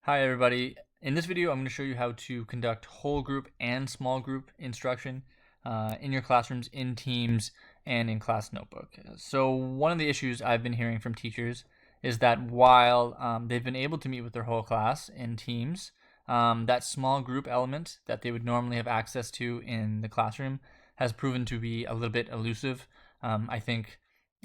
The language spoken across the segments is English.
Hi everybody. In this video, I'm going to show you how to conduct whole group and small group instruction in your classrooms, in Teams, and in Class Notebook. So one of the issues I've been hearing from teachers is that while they've been able to meet with their whole class in Teams, that small group element that they would normally have access to in the classroom has proven to be a little bit elusive. I think,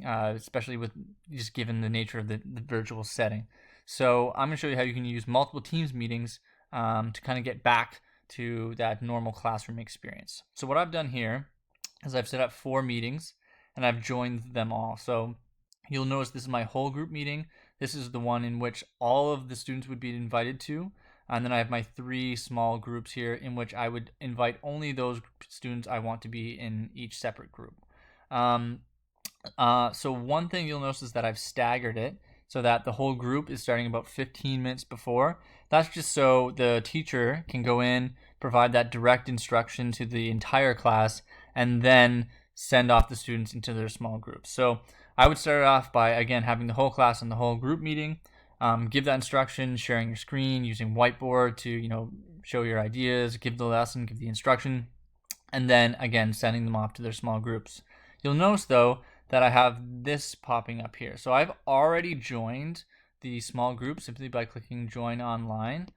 especially with just given the nature of the virtual setting. So I'm going to show you how you can use multiple Teams meetings to kind of get back to that normal classroom experience. So what I've done here is I've set up 4 meetings and I've joined them all. So you'll notice this is my whole group meeting. This is the one in which all of the students would be invited to. And then I have my 3 small groups here in which I would invite only those students I want to be in each separate group. So one thing you'll notice is that I've staggered it so that the whole group is starting about 15 minutes before. That's just so the teacher can go in, provide that direct instruction to the entire class, and then send off the students into their small groups. So I would start off by, again, having the whole class in the whole group meeting, give that instruction, sharing your screen, using whiteboard to, show your ideas, give the lesson, give the instruction, and then, again, sending them off to their small groups. You'll notice, though, that I have this popping up here. So I've already joined the small group simply by clicking join online.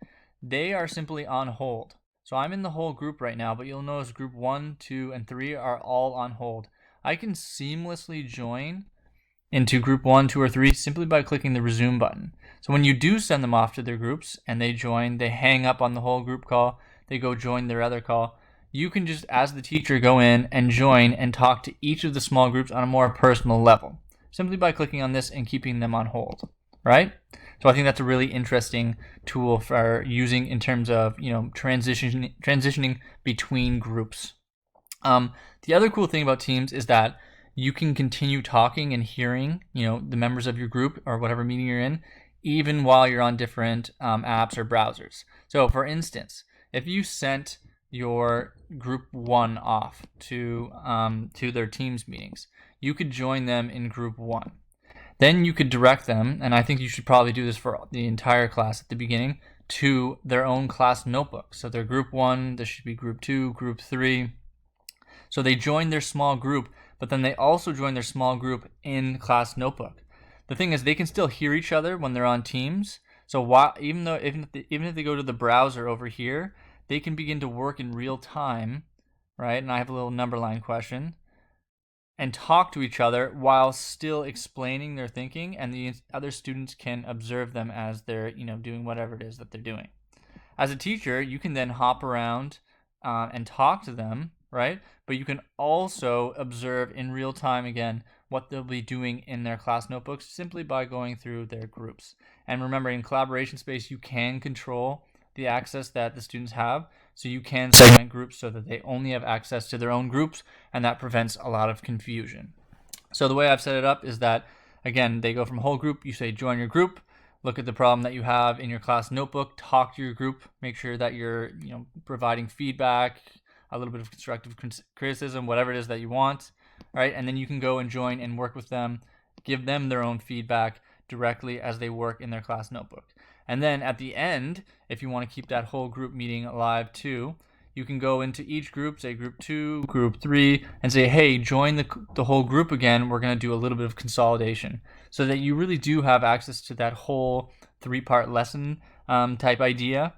They are simply on hold. So I'm in the whole group right now, but you'll notice group 1, 2, and 3 are all on hold. I can seamlessly join into group 1, 2, or 3 simply by clicking the resume button. So when you do send them off to their groups and they join, they hang up on the whole group call, they go join their other call, you can just, as the teacher, go in and join and talk to each of the small groups on a more personal level, simply by clicking on this and keeping them on hold, right? So I think that's a really interesting tool for using in terms of, transitioning between groups. The other cool thing about Teams is that you can continue talking and hearing, the members of your group or whatever meeting you're in, even while you're on different apps or browsers. So for instance, if you sent your group 1 off to their Teams meetings, you could join them in group 1. Then you could direct them, and I think you should probably do this for the entire class at the beginning, to their own class notebook. So they're group 1, this should be group 2, group 3. So they join their small group, but then they also join their small group in class notebook. The thing is, they can still hear each other when they're on Teams. So even if they go to the browser over here, they can begin to work in real time, right? And I have a little number line question, and talk to each other while still explaining their thinking, and the other students can observe them as they're, doing whatever it is that they're doing. As a teacher, you can then hop around and talk to them, right? But you can also observe in real time, again, what they'll be doing in their class notebooks simply by going through their groups. And remember, in collaboration space, you can control the access that the students have. So you can segment groups so that they only have access to their own groups, and that prevents a lot of confusion. So the way I've set it up is that, again, they go from whole group, you say join your group, look at the problem that you have in your class notebook, talk to your group, make sure that you're providing feedback, a little bit of constructive criticism, whatever it is that you want, right? And then you can go and join and work with them, give them their own feedback directly as they work in their class notebook. And then at the end, if you want to keep that whole group meeting alive too, you can go into each group, say group 2, group 3, and say, hey, join the whole group again. We're going to do a little bit of consolidation so that you really do have access to that whole 3-part lesson type idea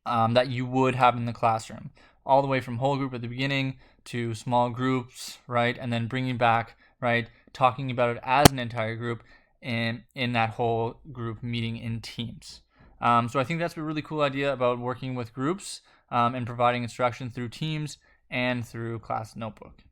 that you would have in the classroom, all the way from whole group at the beginning to small groups, right? And then bringing back, right, talking about it as an entire group in that whole group meeting in Teams. So I think that's a really cool idea about working with groups and providing instruction through Teams and through Class Notebook.